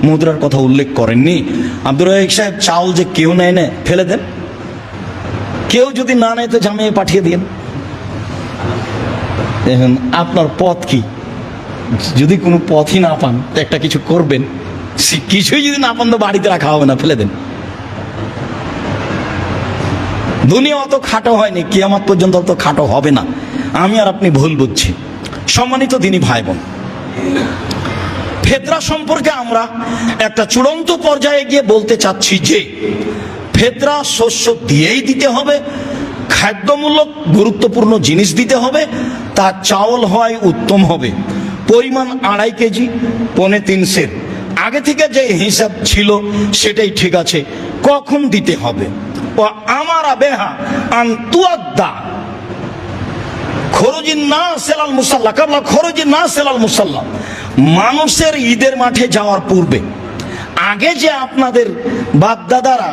মুদ্রার কথা উল্লেখ করেননি। আব্দুর রাজ্জাক সাহেব, চাউল যে কেউ নেয় না, ফেলে দেন। কেউ যদি না নেয় তো জামিয়ে পাঠিয়ে দিন। দেখুন আপনার পথ কি? যদি কোনো পথই না পান তো একটা কিছু করবেন, কিছুই যদি না পান তো বাড়িতে রাখা হবে না, ফেলে দেন। দুনিয়া অত খাটো হয়নি, কিয়ামত পর্যন্ত অত খাটো হবে না। আমি আর আপনি ভুল বুঝছি। সম্মানিত দিনী ভাই বোন, ফেতরা সম্পর্কে আমরা একটা চূড়ান্ত পর্যায়ে গিয়ে বলতে চাচ্ছি যে ফেতরা শস্য দিয়েই দিতে হবে, খাদ্যমূলক গুরুত্বপূর্ণ জিনিস দিতে হবে, তা চাউল হয় উত্তম হবে। পরিমাণ 2.5 কেজি, 3.25 সের। আগে থেকে যে হিসাব ছিল সেটাই ঠিক আছে। কখন দিতে হবে? ও আমারা বেহা আন্তুয়াদ্দা খরুজিন না সেলাল মুসাল্লা কাবলা খরুজিন না সেলাল মুসাল্লা। মানুষের ঈদের মাঠে যাওয়ার পূর্বে, আগে যে আপনাদের বাপদাদারা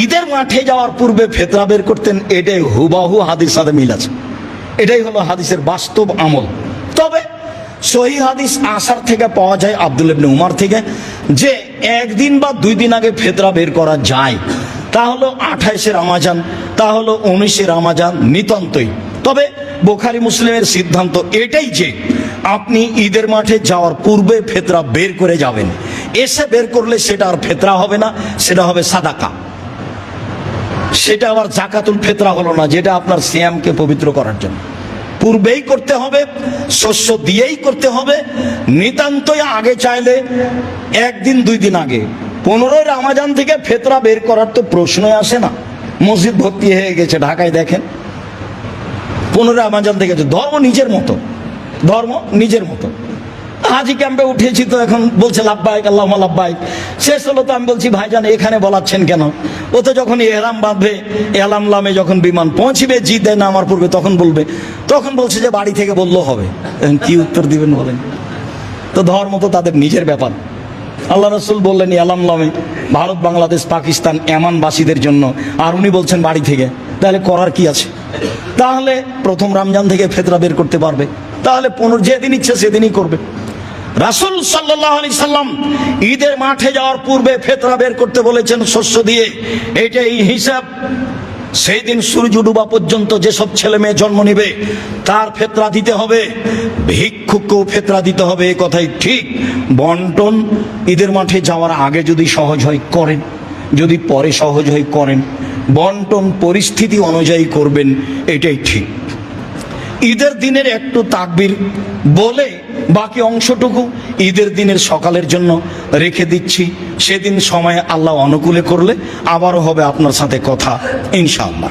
ঈদের মাঠে যাওয়ার পূর্বে ফেতরা বের করতেন, এটাই হুবাহু হাদিস সাথে মিল আছে। এটাই হলো হাদিসের বাস্তব আমল। তবে সহিহ হাদিস আসার থেকে পাওয়া যায় আব্দুল্লাহ ইবনে উমর থেকে যে 1 দিন বা 2 দিন আগে ফেতরা বের করা যায়। তা হলো 28 রমাজান, তা হলো 19 রমাজান, নিতান্তই। তবে বুখারী মুসলিমের সিদ্ধান্ত এটাই যে আপনি ঈদের মাঠে যাওয়ার পূর্বে ফেতরা বের করে যাবেন। এসে বের করলে সেটা আর ফেতরা হবে না, সেটা হবে সাদাকা। সেটা আবার জাকাতুল ফেতরা হলো না, যেটা আপনার সিয়ামকে পবিত্র করার জন্য। পূর্বেই করতে হবে, শস্য দিয়েই করতে হবে। নিতান্তই আগে চাইলে 1 দিন 2 দিন আগে। 15 রমাজান থেকে ফেতরা বের করার তো প্রশ্নই আসে না। মসজিদ ভর্তি হয়ে গেছে ঢাকায়, দেখেন 15 রমাজান থেকে। ধর্ম নিজের মতো, ধর্ম নিজের মতো। হাজি ক্যাম্পে উঠেছি তো এখন বলছে লাব্বাইক আল্লাহুম্মা লাব্বাইক। শেষ হলো তো আমি বলছি ভাইজান এখানে বলাচ্ছেন কেন? ও তো যখন এহরাম বাঁধবে, এলাম লামে যখন বিমান পৌঁছিবে জিদে নামার পূর্বে তখন বলবে। তখন বলছে যে বাড়ি থেকে বললেও হবে। এখন কি উত্তর দিবেন বলেন? তো ধর্ম তো তাদের নিজের ব্যাপার। আল্লাহ রাসূল বললেন এলাম লামে ভারত, বাংলাদেশ, পাকিস্তান এমানবাসীদের জন্য, আর উনি বলছেন বাড়ি থেকে। তাহলে করার কি আছে? তাহলে প্রথম রমজান থেকে ফেতরা বের করতে পারবে, তাহলে 15 যেদিন ইচ্ছে সেদিনই করবে। রাসূল সাল্লাল্লাহু আলাইহি সাল্লাম ঈদের মাঠে যাওয়ার পূর্বে ফেতরা বের করতে বলেছেন শস্য দিয়ে। এটাই হিসাব। সেই দিন সূর্য ডুবা পর্যন্ত যেসব ছেলে মেয়ে জন্ম নেবে তার ফেতরা দিতে হবে। ভিক্ষুককেও ফেতরা দিতে হবে, এ কথাই ঠিক। বন্টন ঈদের মাঠে যাওয়ার আগে যদি সহজ হয় করেন, যদি পরে সহজ হয় করেন। বন্টন পরিস্থিতি অনুযায়ী করবেন, এটাই ঠিক। ঈদের দিনের একটু তাকবীর বলে বাকি অংশটুকু ঈদের দিনের সকালের জন্য রেখে দিচ্ছি। সেদিন সময় আল্লাহ অনুকূলে করলে আবারও হবে আপনার সাথে কথা ইনশাআল্লাহ।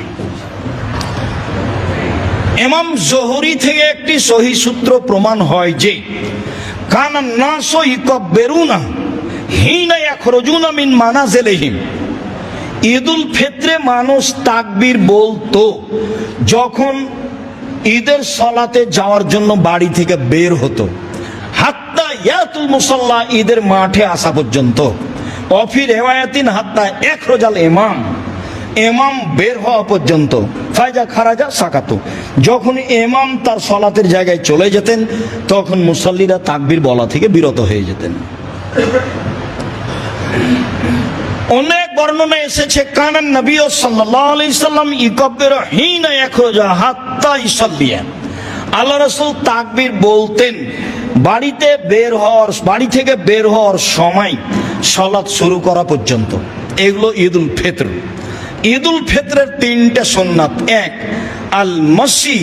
ইমাম জোহরি থেকে একটি সহিহ সূত্র প্রমাণ হয় যে কানান নাসু ইকাব্বিরুনা হিনা ইয়াখরুজুনা মিন মানাজিলিহিম। ঈদুল ফিতরে মানুষ তাকবীর বলতো যখন ঈদের সালাতে যাওয়ার জন্য বাড়ি থেকে বের হতো, হাত্তা ইয়াতুল মুসাল্লা, ঈদের মাঠে আসা পর্যন্ত। অফি রিওয়ায়াতিন হাত্তা ইখরাজাল ইমাম, ইমাম বের হওয়া পর্যন্ত। ফায়জা খারাজা সাকাতু, যখন ইমাম তার সালাতের জায়গায় চলে যেতেন তখন মুসাল্লিরা তাকবীর বলা থেকে বিরত হয়ে যেতেন। অনেক বর্ণনা এসেছে কানান নবী সাল্লাল্লাহু আলাইহি সাল্লাম ইকাব্বিরু হিনা ইয়াখরুজা হাত্তা ইসাল্লিয়া। আল্লাহ রাসূল তাকবীর বলতেন বাড়ি থেকে বের হওয়ার সময় সালাত শুরু করা পর্যন্ত। এগুলো ঈদুল ফিতর। ঈদুল ফিতরের 3টা সুন্নাত। 1 আল মাসি,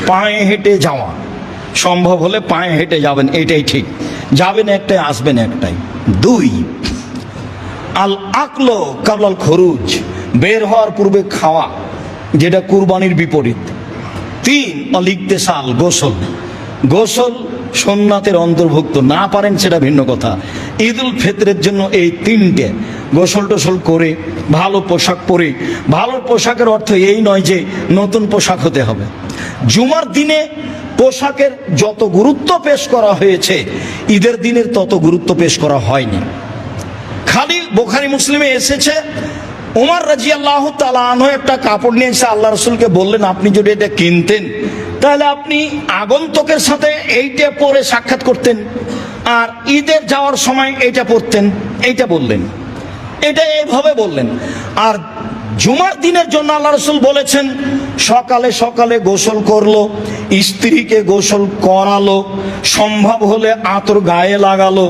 পায়ে হেঁটে যাওয়া। সম্ভব হলে পায়ে হেঁটে যাবেন, এটাই ঠিক। যাবেন একটাই, আসবেন একটাই। 2 আল আকলো কাবলাল খরুজ, বের হওয়ার পূর্বে খাওয়া, যেটা কুরবানির বিপরীত। 3 অল ইগতিসাল, গোসল। গোসল সুন্নাতের অন্তর্ভুক্ত, না পারেন সেটা ভিন্ন কথা। ঈদুল ফিতরের জন্য এই 3টে, গোসল টোসল করে ভালো পোশাক পরে। ভালো পোশাকের অর্থ এই নয় যে নতুন পোশাক হতে হবে। জুমার দিনে পোশাকের যত গুরুত্ব পেশ করা হয়েছে ঈদের দিনের তত গুরুত্ব পেশ করা হয়নি। খালি বুখারী মুসলিমে এসেছে ওমর রাদিয়াল্লাহু তাআলা আনহু একটা কাপড় নিয়ে এসে আল্লাহ রাসূলকে বললেন আপনি যদি এটা কিনতেন তাহলে আপনি আগন্তুকের সাথে এইটা পরে সাক্ষাৎ করতেন। আর ঈদের যাওয়ার সময় এইটা পড়তেন, এইটা বললেন, এটা এইভাবে বললেন। আর জুমার দিনের জন্য আল্লাহ রাসূল বলেছেন সকালে সকালে গোসল করলো, স্ত্রীকে গোসল করালো, সম্ভব হলে আতর গায়ে লাগালো,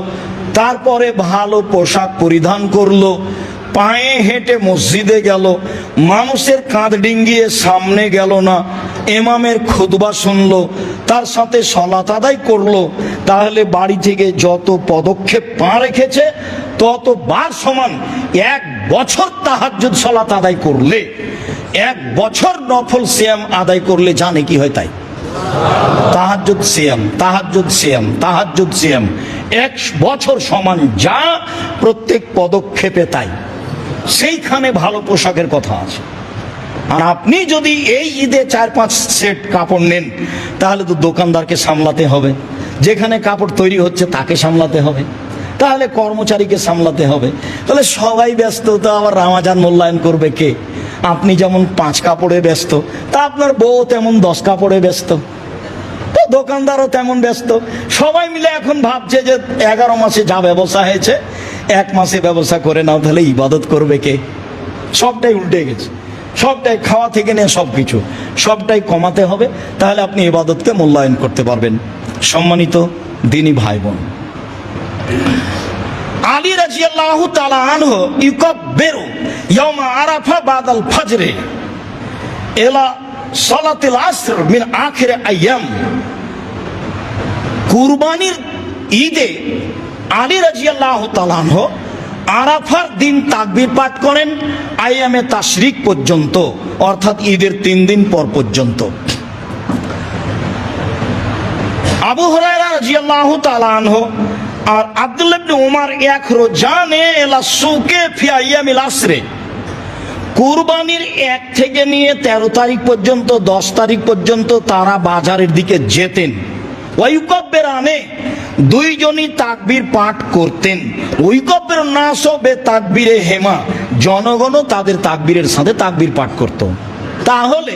তারপরে ভালো পোশাক পরিধান করলো, পায়ে হেঁটে মসজিদে গেল, মানুষের কাঁধ ডিঙ্গিয়ে সামনে গেল না, ইমামের খুতবা শুনলো, তার সাথে সালাত আদায় করলো। তাহলে বাড়ি থেকে যত পদক্ষেপ পা রেখেছে তত বার সমান 1 বছর তাহাজ্জুদ সালাত আদায় করলে, 1 বছর নফল সিয়াম আদায় করলে জানে কি হয় তাই। তাহাজ্জুদ সিয়াম, তাহাজ্জুদ সিয়াম, তাহাজ্জুদ সিয়াম 1 বছর সমান যা, প্রত্যেক পদক্ষেপে তাই। সেইখানে ভালো পোশাকের কথা আছে। আর আপনি যদি এই ঈদে 4-5 সেট কাপড় নেন তাহলে তো দোকানদারকে সামলাতে হবে, যেখানে কাপড় তৈরি হচ্ছে তাকে সামলাতে হবে, তাহলে কর্মচারীকে সামলাতে হবে, তাহলে সবাই ব্যস্ত, তো আবার রামাজান মূল্যায়ন করবে কে? আপনি যেমন 5 কাপড়ে ব্যস্ত, তা আপনার বউ তেমন 10 কাপড়ে ব্যস্ত, তো দোকানদারও তেমন ব্যস্ত। সবাই মিলে এখন ভাবছে যে 11 মাসে যা ব্যবসা হয়েছে 1 মাসে ব্যবসা করে নাও, তাহলে ইবাদত করবে কে? সবটাই উল্টে গেছে, সবটাই খাওয়া থেকে নিয়ে সব কিছু সবটাই কমাতে হবে, তাহলে আপনি ইবাদতকে মূল্যায়ন করতে পারবেন। সম্মানিত দিনী ভাই বোন, আলী রাদিয়াল্লাহু তাআলা আনহু ইউকাব্বিরু ইয়াউমা আরাফা বাদাল ফজরে ইলা সালাতিল আসর মিন আখির আইয়াম। কুরবানির ঈদে আলী রাদিয়াল্লাহু তাআলা আনহু আরাফার দিন তাকবীর পাঠ করেন আইয়ামে তাশরিক পর্যন্ত, অর্থাৎ ঈদের 3 দিন পর পর্যন্ত। আবু হুরায়রা রাদিয়াল্লাহু তাআলা আনহু আর আব্দুল্লাহ ইবনে উমর ইয়াখরুজানে ইলা সুকে ফি আইয়ামিল আসরে, কুরবানির 1 থেকে নিয়ে 13 তারিখ পর্যন্ত, 10 তারিখ পর্যন্ত তারা বাজারের দিকে যেতেন। ওয়াইকাব্বিরানে, দুইজনই তাকবীর পাঠ করতেন। ওয়াইকাব্বির নাসও বে তাকবীরে হেমা, জনগণও তাদের তাকবীরের সাথে তাকবীর পাঠ করত। তাহলে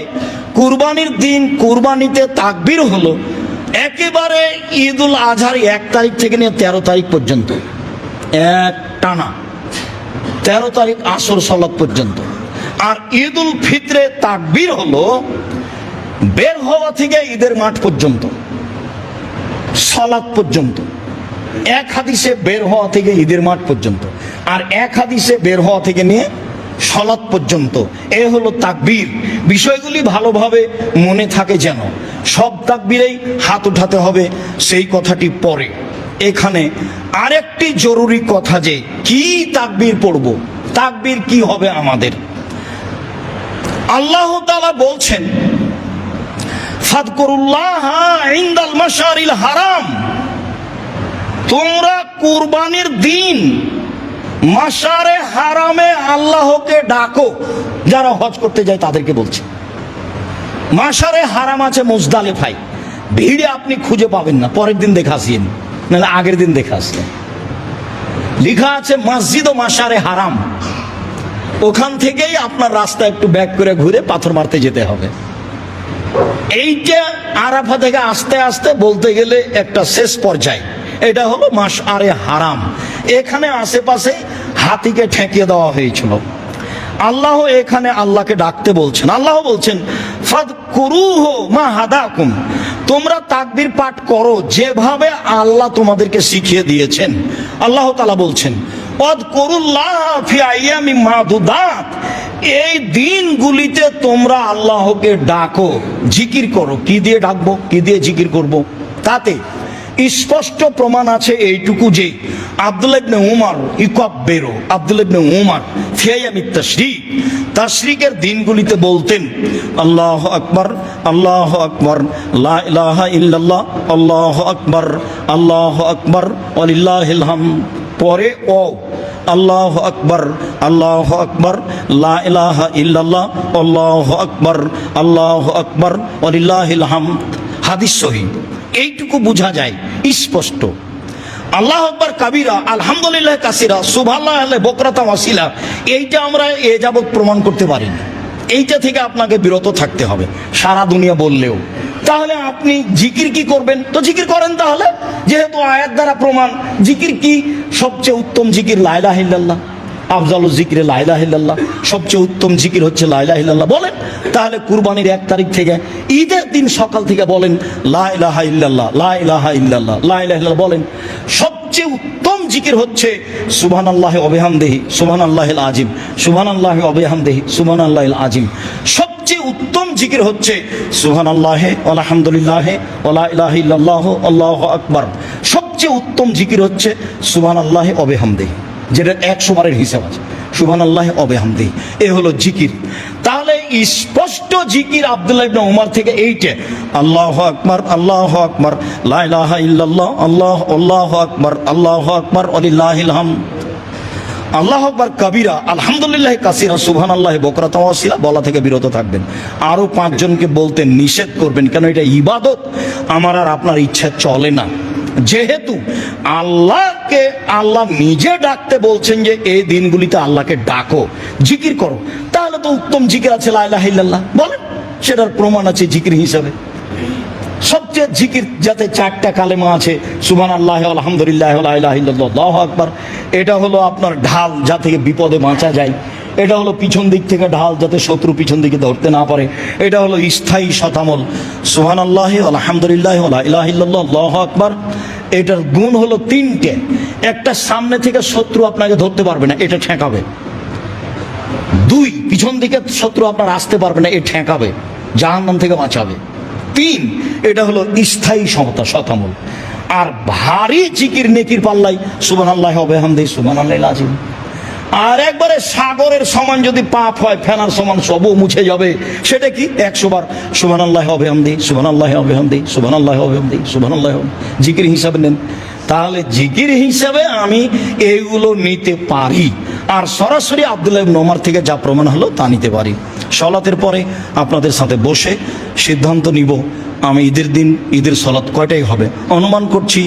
কুরবানির দিন কুরবানিতে তাকবীর হলো একেবারে ঈদুল আজহার 1 তারিখ থেকে নিয়ে 13 তারিখ পর্যন্ত, এক টানা 13 তারিখ আসর সালাত পর্যন্ত। আর ঈদুল ফিতরে তাকবীর হলো বের হওয়া থেকে ঈদের মাঠ পর্যন্ত, সালাত পর্যন্ত। 1 হাদিসে বের হওয়া থেকে ঈদের মাঠ পর্যন্ত, আর 1 হাদিসে বের হওয়া থেকে নিয়ে সালাত পর্যন্ত। এ হলো তাকবীর। বিষয়গুলি ভালোভাবে মনে থাকে যেন। সব তাকবীরেই হাত উঠাতে হবে, সেই কথাটি পরে। এখানে আরেকটি জরুরি কথা, যে কি তাকবীর পড়ব, তাকবীর কি হবে আমাদের। আল্লাহ তাআলা বলছেন ফাযকুরুল্লাহ ইনদাল মাশারিল হারাম, তোমরা কুরবানির দিন মাশারে হারামে আল্লাহকে ডাকো। যারা হজ করতে যায় তাদেরকে বলছে। মাশারে হারাম আছে মুজদালিফায়, ভিড়ে আপনি খুঁজে পাবেন না, পরের দিন দেখে আসেন, নাহলে আগের দিন দেখে আসেন। লেখা আছে মসজিদ ও মাশারে হারাম, ওখান থেকেই আপনার রাস্তা একটু ব্যাক করে ঘুরে পাথর মারতে যেতে হবে। এইটা আরাফা থেকে আস্তে আস্তে বলতে গেলে একটা শেষ পর্যায়ে, এটা হলো মাশআরে হারাম। এখানে আশেপাশে হাতিকে ঠেকিয়ে দেওয়া হয়েছিল। আল্লাহ এখানে আল্লাহকে ডাকতে বলছেন। আল্লাহ বলছেন ফাযকুরুহু মা হাদাকুম, তোমরা তাকবীর পাঠ করো যেভাবে আল্লাহ তোমাদেরকে শিখিয়ে দিয়েছেন। আল্লাহ তাআলা বলছেন ওয়াযকুরুল্লাহ ফি আইয়ামিম মাদুদাত, এই দিনগুলিতে তোমরা আল্লাহকে ডাকো, জিকির করো। কি দিয়ে ডাকবো, কি দিয়ে জিকির করব? তাতে স্পষ্ট প্রমাণ আছে এইটুকু যে আব্দুল্লাহ ইবনে উমর ইউকাব্বিরু, আব্দুল্লাহ ইবনে উমর ফি আইয়ামিত তাশরিক, তাশরিকের দিনগুলিতে বলতেন আল্লাহু আকবার, আল্লাহু আকবার, লা ইলাহা ইল্লাল্লাহ, আল্লাহু আকবার, আল্লাহু আকবার ওয়ালিল্লাহিল হামদ। পরে ও আল্লাহু আকবার, আল্লাহু আকবার, লা ইলাহা ইল্লাল্লাহ, আল্লাহু আকবার, আল্লাহু আকবার ওয়ালিল্লাহিল হামদ। হাদিস সহিহ। এইটুকু বোঝা যায় স্পষ্ট। আল্লাহ আকবার কাবীরা, আলহামদুলিল্লাহ কাসীরা, সুবহানাল্লাহ বুকরাতাম ওয়াসিলা, এইটা আমরা এ যাবত প্রমাণ করতে পারি না। এইটা থেকে আপনাকে বিরত থাকতে হবে। সারা দুনিয়া বললেও তাহলে আপনি জিকির কি করবেন? তো জিকির করেন তাহলে, যেহেতু আয়াত দ্বারা প্রমাণ। জিকির কি? সবচেয়ে উত্তম জিকির লা ইলাহা ইল্লাল্লাহ। আফজালু যিকরি লা ইলাহা ইল্লাল্লাহ, সবচেয়ে উত্তম জিকির হচ্ছে লা ইলাহা ইল্লাল্লাহ। বলেন তাহলে কুরবানির 1 তারিখ থেকে ঈদের দিন সকাল থেকে বলেন লা ইলাহা ইল্লাল্লাহ, লা ইলাহা ইল্লাল্লাহ, লা ইলাহা ইল্লাল্লাহ বলেন। সবচেয়ে উত্তম জিকির হচ্ছে সুবহানাল্লাহি ওয়া বিহামদিহি সুবহানাল্লাহিল আযীম, সুবহানাল্লাহি ওয়া বিহামদিহি সুবহানাল্লাহিল আযীম। সবচেয়ে উত্তম জিকির হচ্ছে সুবহানাল্লাহি ওয়া আলহামদুলিল্লাহি ওয়া লা ইলাহা ইল্লাল্লাহু আল্লাহু আকবার। সবচেয়ে উত্তম জিকির হচ্ছে সুবহানাল্লাহি ওয়া বিহামদিহি, যেটা 100 বারের হিসাব আছে। সুবহানাল্লাহি ওয়া বিহামদিহি, এ হলো জিকির। তাহলে স্পষ্ট জিকির আব্দুল্লাহ ইবনে উমর থেকে এইটা, আল্লাহু আকবার, আল্লাহু আকবার, লা ইলাহা ইল্লাল্লাহ, আল্লাহু আকবার, আল্লাহু আকবার ওয়ালিল্লাহিল হামদ, আল্লাহু আকবার কবীরা, আলহামদুলিল্লাহ কাসীরা, সুবহানাল্লাহি বুকরাতান ওয়া আসীলা বলা থেকে বিরত থাকবেন। আরো 5 জনকে বলতে নিষেধ করবেন, কেন এটা ইবাদত। আমার আর আপনার ইচ্ছা চলে না। যেহেতু আল্লাহকে আল্লাহ নিজে ডাকতে বলছেন যে এই দিনগুলিতে আল্লাহকে ডাকো, জিকির করো, তাহলে তো উত্তম জিকির আছে লা ইলাহা ইল্লাল্লাহ। বলেন, সেটার প্রমাণ আছে জিকির হিসাবে। সবচেয়ে জিকির যাতে 4টা কালেমা আছে, সুবহানাল্লাহ, আলহামদুলিল্লাহ, লা ইলাহা ইল্লাল্লাহ, আল্লাহু আকবার। এটা হলো আপনার ঢাল, যা থেকে বিপদে বাঁচা যায়। এটা হলো পিছন দিক থেকে ঢাল, যাতে শত্রু পিছন দিকে ধরতে না পারে। এটা হলো স্থায়ী শতামল, সুবহানাল্লাহ, আলহামদুলিল্লাহ, লা ইলাহা ইল্লাল্লাহ, আল্লাহু আকবার। এটার গুণ হলো 3টে। একটা, সামনে থেকে শত্রু আপনাকে ধরতে পারবে না, এটা ঠেকাবে। 2, পিছন দিকে শত্রু আপনার আসতে পারবে না, এ ঠেকাবে, জাহান্নাম থেকে বাঁচাবে। 3, এটা হলো স্থায়ী সমতা, শতামল। আর ভারী জিকির নেকির পাল্লাই সুবহানাল্লাহি ওয়া বিহামদিহি সুবহানাল্লাহিল আযীম। আর একবারে সাগরের সমান যদি পাপ হয়, ফেনার সমান, সবও মুছে যাবে। সেটা কি? 100 বার সুবহানাল্লাহি ওয়া বিহামদিহি সুবহানাল্লাহি ওয়া বিহামদিহি সুবহানাল্লাহি ওয়া বিহামদিহি সুবহানাল্লাহি ওয়া বিহামদিহি, জিকির হিসাবে নেন। তাহলে জিকির হিসাবে আমি এইগুলো নিতে পারি, আর সরাসরি আব্দুল্লাহ ইবনে ওমর থেকে যা প্রমাণ হলো তা নিতে পারি। সলাতের পরে আপনাদের সাথে বসে সিদ্ধান্ত নিব আমি ঈদের দিন ঈদের সলাত কয়টায় হবে। অনুমান করছি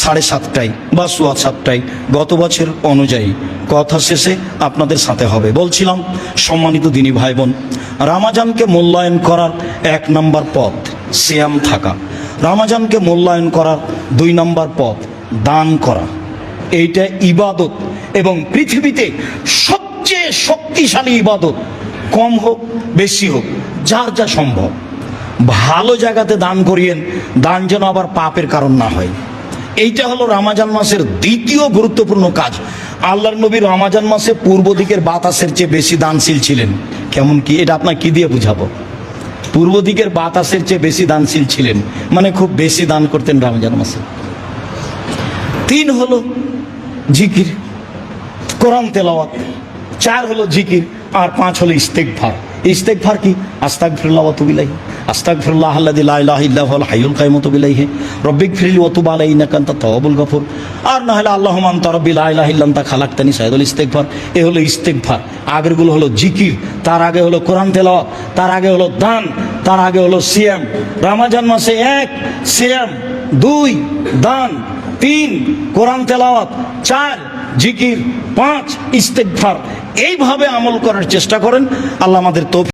7:30টায় বা 7:15টায়, গত বছর অনুযায়ী। কথা শেষে আপনাদের সাথে হবে। বলছিলাম, সম্মানিত দিনী ভাই বোন, রমাজানকে মূল্যায়ন করার 1 নম্বর পথ সিয়াম থাকা। রমাজানকে মূল্যায়ন করার 2 নম্বর পথ দান করা। এইটা ইবাদত, এবং পৃথিবীতে সবচেয়ে শক্তিশালী ইবাদত। কম হোক বেশি হোক, যার যা সম্ভব, ভালো জায়গাতে দান করিয়েন। দান যেন আবার পাপের কারণ না হয়। এইটা হলো রমজান মাসের দ্বিতীয় গুরুত্বপূর্ণ কাজ। আল্লাহর নবী রমজান মাসে পূর্ব দিকের বাতাসের চেয়ে বেশি দানশীল ছিলেন। কেমন কি? এটা আপনার কি দিয়ে বুঝাবো? পূর্ব দিকের বাতাসের চেয়ে বেশি দানশীল ছিলেন, মানে খুব বেশি দান করতেন রমজান মাসে। 3 হলো জিকির, কোরআন তেলাওয়াত। 4 হলো জিকির, আর 5 হলো ইস্তেগফার। ইস্তেগফার কি? আস্তাগফিরুল্লাহ ওয়া আতুবু ইলাইহি, আস্তাগফিরুল্লাহ আল্লাযী লা ইলাহা ইল্লা হুয়াল হাইয়ুল কাইয়্যুম ওয়া আতুবু ইলাইহি, রব্বিগফিরলি ওয়া তুব আলাইহি ইন্নাকা আনতাত তাওয়াবুল গফুর। আর না হলে আল্লাহুম্মা আনতা রাব্বি লা ইলাহা ইল্লা আনতা খালাকতানি, সাইয়্যিদুল ইস্তেগফার। এ হলো ইস্তেগফার। আগেরগুলো হলো জিকির, তার আগে হলো কোরআন তেলাওয়াত, তার আগে হলো দান, তার আগে হলো সিয়াম। রমজান মাসে 1 সিয়াম, 2 দান, 3 কোরআন তেলাওয়াত, 4 জিকির, 5 ইস্তেগফার। এইভাবে আমল করার চেষ্টা করেন। আল্লাহ আমাদের তৌফিক